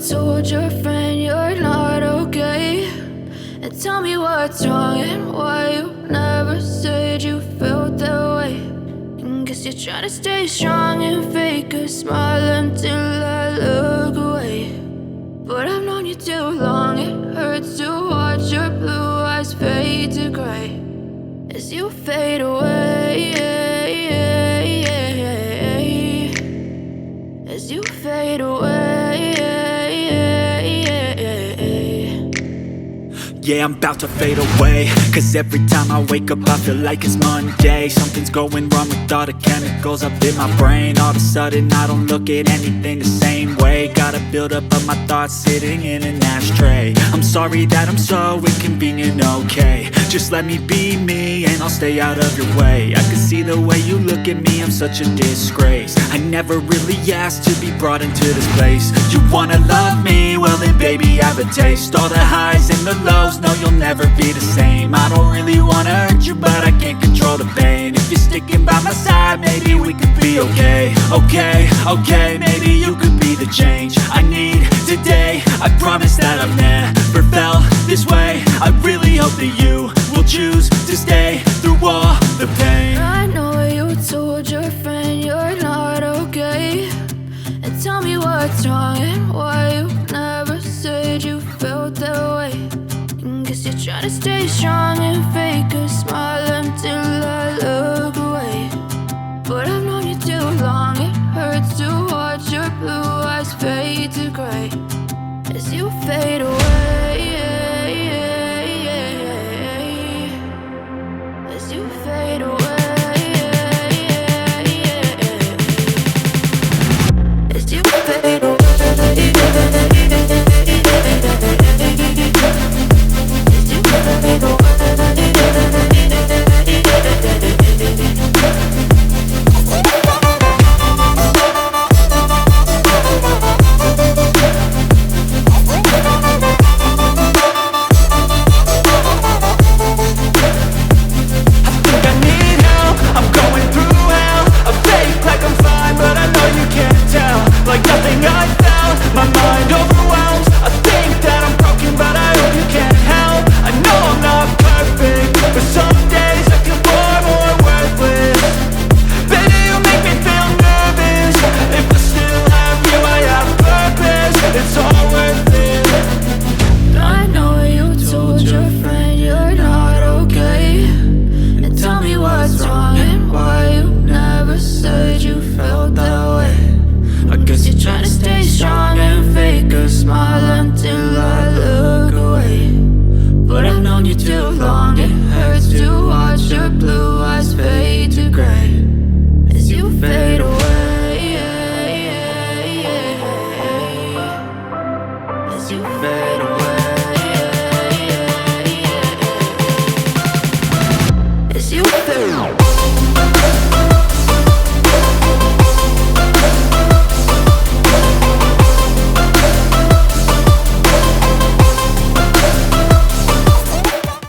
told your friend you're not okay? And tell me what's wrong and why you never said you felt that way. And guess you're trying to stay strong and fake a smile until I look away. But I've known you too long, it hurts to watch your blue eyes fade to gray as you fade away, as you fade away. Yeah, I'm about to fade away, cause every time I wake up I feel like it's Monday. Something's going wrong with all the chemicals up in my brain. All of a sudden I don't look at anything the same way. Got a buildup of my thoughts sitting in an ashtray. I'm sorry that I'm so inconvenient, okay? Just let me be me and I'll stay out of your way. I can see the way you look at me, I'm such a disgrace. I never really asked to be brought into this place. You wanna love me? Well then baby I have a taste. All the highs and the lows, no, you'll never be the same. I don't really wanna hurt you, but I can't control the pain. If you're sticking by my side, maybe we could be okay. Okay, maybe you could be the change I need today. I promise that I've never felt this way. I really hope that you will choose to stay through all the pain. I know you told your friend you're not okay. And tell me what's wrong and why you never said you felt that way. Guess you're trying to stay strong and fake a smile until I look away. But I've known you too long, it hurts to watch your blue eyes fade to gray as you fade away, as you fade away, as you fade away. Trying to stay strong and fake a smile until I look away. But I've known you too long, it hurts to watch your blue eyes fade to gray as you fade away, as you fade away.